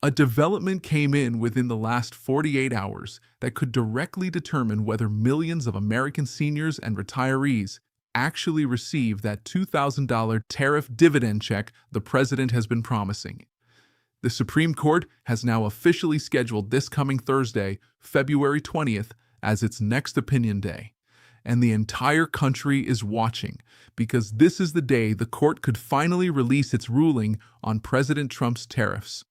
A development came in within the last 48 hours that could directly determine whether millions of American seniors and retirees actually receive that $2,000 tariff dividend check the president has been promising. The Supreme Court has now officially scheduled this coming Thursday, February 20th, as its next opinion day. And the entire country is watching because this is the day the court could finally release its ruling on President Trump's tariffs.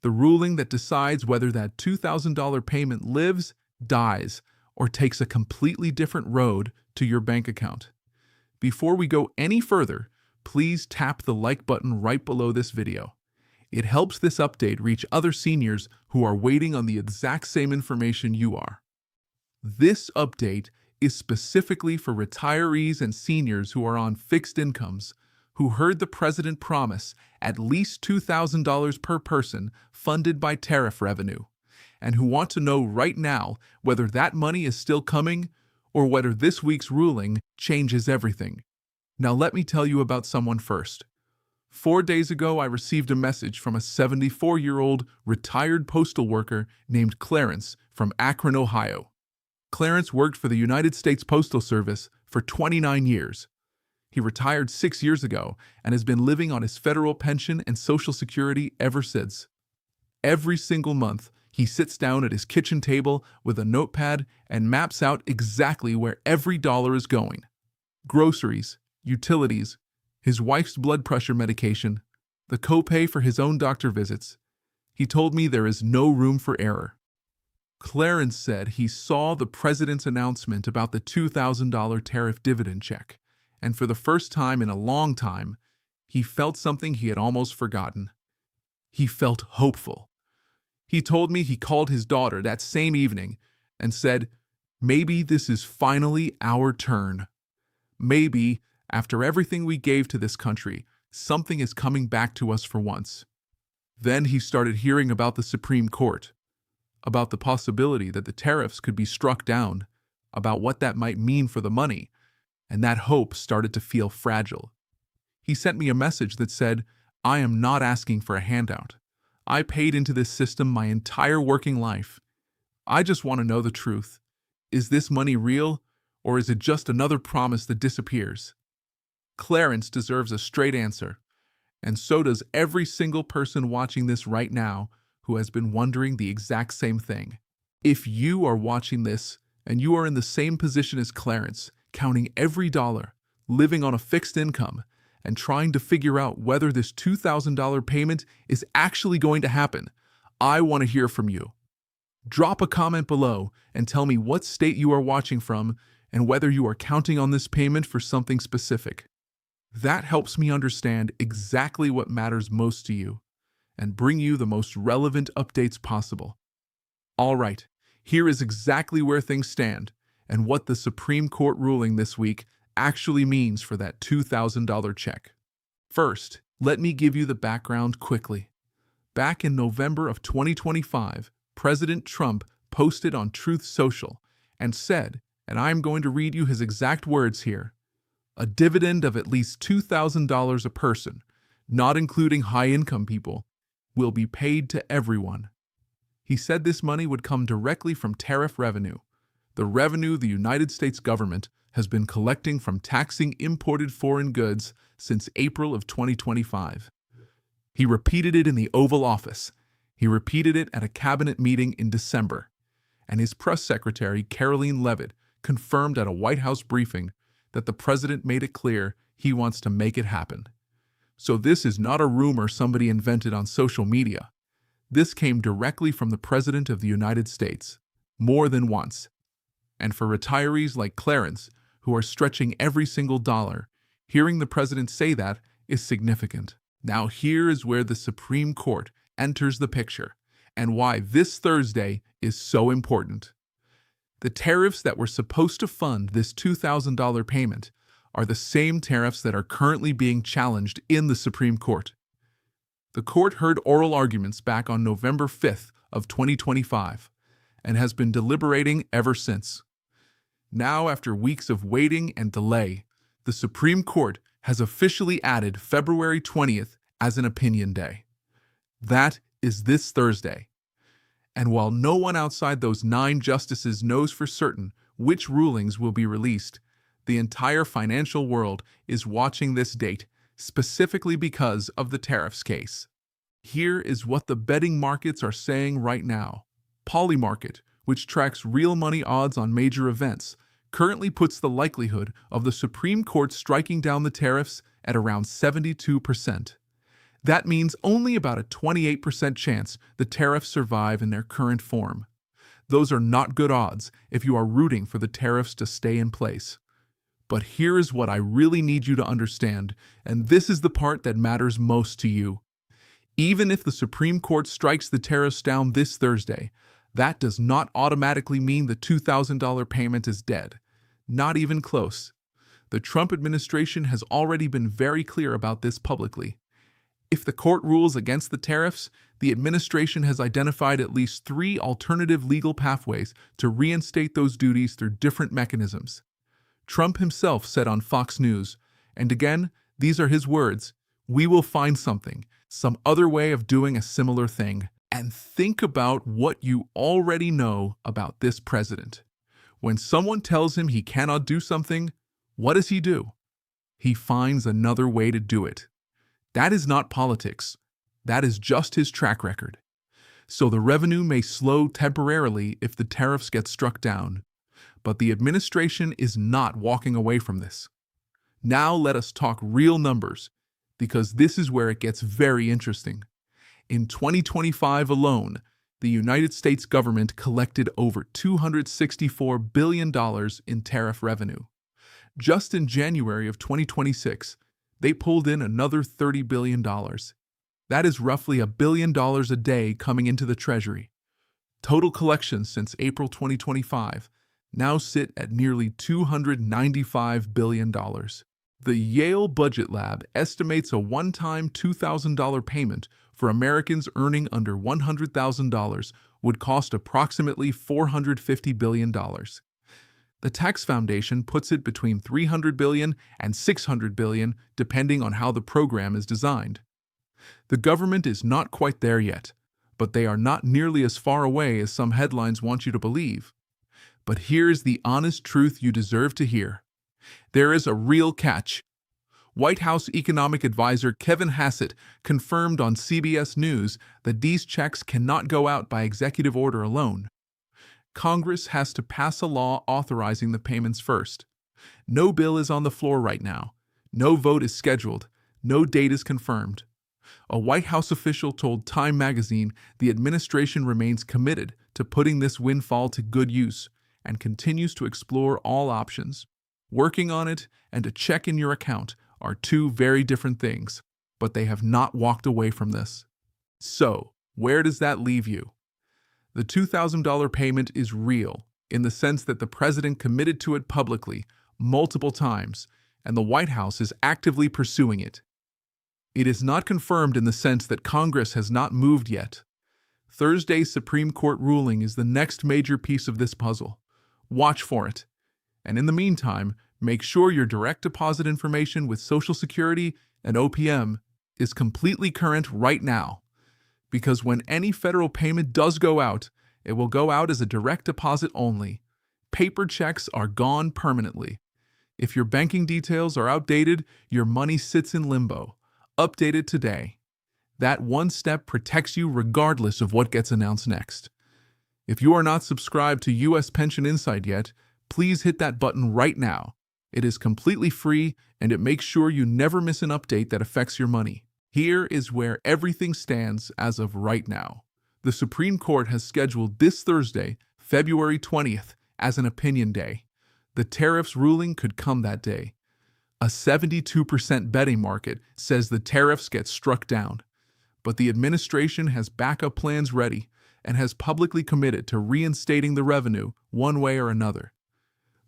The ruling that decides whether that $2,000 payment lives, dies, or takes a completely different road to your bank account. Before we go any further, please tap the like button right below this video. It helps this update reach other seniors who are waiting on the exact same information you are. This update is specifically for retirees and seniors who are on fixed incomes, who heard the president promise at least $2,000 per person funded by tariff revenue, and who want to know right now whether that money is still coming or whether this week's ruling changes everything. Now let me tell you about someone first. 4 days ago, I received a message from a 74-year-old retired postal worker named Clarence from Akron, Ohio. Clarence worked for the United States Postal Service for 29 years. He retired 6 years ago and has been living on his federal pension and Social Security ever since. Every single month, he sits down at his kitchen table with a notepad and maps out exactly where every dollar is going. Groceries, utilities, his wife's blood pressure medication, the copay for his own doctor visits. He told me there is no room for error. Clarence said he saw the president's announcement about the $2,000 tariff dividend check, and for the first time in a long time, he felt something he had almost forgotten. He felt hopeful. He told me he called his daughter that same evening and said, "Maybe this is finally our turn. Maybe, after everything we gave to this country, something is coming back to us for once." Then he started hearing about the Supreme Court, about the possibility that the tariffs could be struck down, about what that might mean for the money, and that hope started to feel fragile. He sent me a message that said, "I am not asking for a handout. I paid into this system my entire working life. I just want to know the truth. Is this money real, or is it just another promise that disappears?" Clarence deserves a straight answer, and so does every single person watching this right now who has been wondering the exact same thing. If you are watching this and you are in the same position as Clarence, counting every dollar, living on a fixed income, and trying to figure out whether this $2,000 payment is actually going to happen, I want to hear from you. Drop a comment below and tell me what state you are watching from and whether you are counting on this payment for something specific. That helps me understand exactly what matters most to you and bring you the most relevant updates possible. All right, here is exactly where things stand and what the Supreme Court ruling this week actually means for that $2,000 check. First, let me give you the background quickly. Back in November of 2025, President Trump posted on Truth Social and said, and I'm going to read you his exact words here, "A dividend of at least $2,000 a person, not including high-income people, will be paid to everyone." He said this money would come directly from tariff revenue, the revenue the United States government has been collecting from taxing imported foreign goods since April of 2025. He repeated it in the Oval Office. He repeated it at a cabinet meeting in December. And his press secretary, Karoline Leavitt, confirmed at a White House briefing that the president made it clear he wants to make it happen. So this is not a rumor somebody invented on social media. This came directly from the President of the United States, more than once. And for retirees like Clarence, who are stretching every single dollar, hearing the president say that is significant. Now here is where the Supreme Court enters the picture, and why this Thursday is so important. The tariffs that were supposed to fund this $2,000 payment are the same tariffs that are currently being challenged in the Supreme Court. The court heard oral arguments back on November 5th of 2025 and has been deliberating ever since. Now, after weeks of waiting and delay, the Supreme Court has officially added February 20th as an opinion day. That is this Thursday. And while no one outside those 9 justices knows for certain which rulings will be released, the entire financial world is watching this date specifically because of the tariffs case. Here is what the betting markets are saying right now. Polymarket, which tracks real money odds on major events, currently puts the likelihood of the Supreme Court striking down the tariffs at around 72%. That means only about a 28% chance the tariffs survive in their current form. Those are not good odds if you are rooting for the tariffs to stay in place. But here is what I really need you to understand, and this is the part that matters most to you. Even if the Supreme Court strikes the tariffs down this Thursday, that does not automatically mean the $2,000 payment is dead. Not even close. The Trump administration has already been very clear about this publicly. If the court rules against the tariffs, the administration has identified at least 3 alternative legal pathways to reinstate those duties through different mechanisms. Trump himself said on Fox News, and again, these are his words, "We will find something, some other way of doing a similar thing." And think about what you already know about this president. When someone tells him he cannot do something, what does he do? He finds another way to do it. That is not politics. That is just his track record. So the revenue may slow temporarily if the tariffs get struck down. But the administration is not walking away from this. Now let us talk real numbers, because this is where it gets very interesting. In 2025 alone, the United States government collected over $264 billion in tariff revenue. Just in January of 2026, they pulled in another $30 billion. That is roughly $1 billion a day coming into the Treasury. Total collections since April 2025 now sit at nearly $295 billion. The Yale Budget Lab estimates a one-time $2,000 payment for Americans earning under $100,000 would cost approximately $450 billion. The Tax Foundation puts it between $300 billion and $600 billion, depending on how the program is designed. The government is not quite there yet, but they are not nearly as far away as some headlines want you to believe. But here's the honest truth you deserve to hear. There is a real catch. White House economic advisor Kevin Hassett confirmed on CBS News that these checks cannot go out by executive order alone. Congress has to pass a law authorizing the payments first. No bill is on the floor right now. No vote is scheduled. No date is confirmed. A White House official told Time magazine the administration remains committed to putting this windfall to good use and continues to explore all options. Working on it and a check in your account are 2 very different things, but they have not walked away from this. So, where does that leave you? The $2,000 payment is real in the sense that the president committed to it publicly multiple times, and the White House is actively pursuing it. It is not confirmed in the sense that Congress has not moved yet. Thursday's Supreme Court ruling is the next major piece of this puzzle. Watch for it. And in the meantime, make sure your direct deposit information with Social Security and OPM is completely current right now. Because when any federal payment does go out, it will go out as a direct deposit only. Paper checks are gone permanently. If your banking details are outdated, your money sits in limbo. Update it today. That one step protects you regardless of what gets announced next. If you are not subscribed to U.S. Pension Insight yet, please hit that button right now. It is completely free, and it makes sure you never miss an update that affects your money. Here is where everything stands as of right now. The Supreme Court has scheduled this Thursday, February 20th, as an opinion day. The tariffs ruling could come that day. A 72% betting market says the tariffs get struck down. But the administration has backup plans ready and has publicly committed to reinstating the revenue one way or another.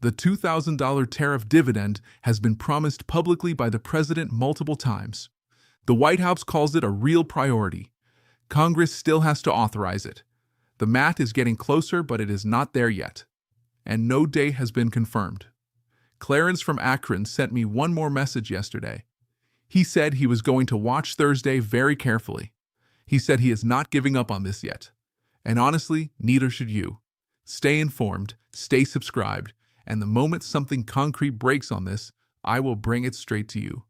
The $2,000 tariff dividend has been promised publicly by the president multiple times. The White House calls it a real priority. Congress still has to authorize it. The math is getting closer, but it is not there yet. And no date has been confirmed. Clarence from Akron sent me one more message yesterday. He said he was going to watch Thursday very carefully. He said he is not giving up on this yet. And honestly, neither should you. Stay informed, stay subscribed, and the moment something concrete breaks on this, I will bring it straight to you.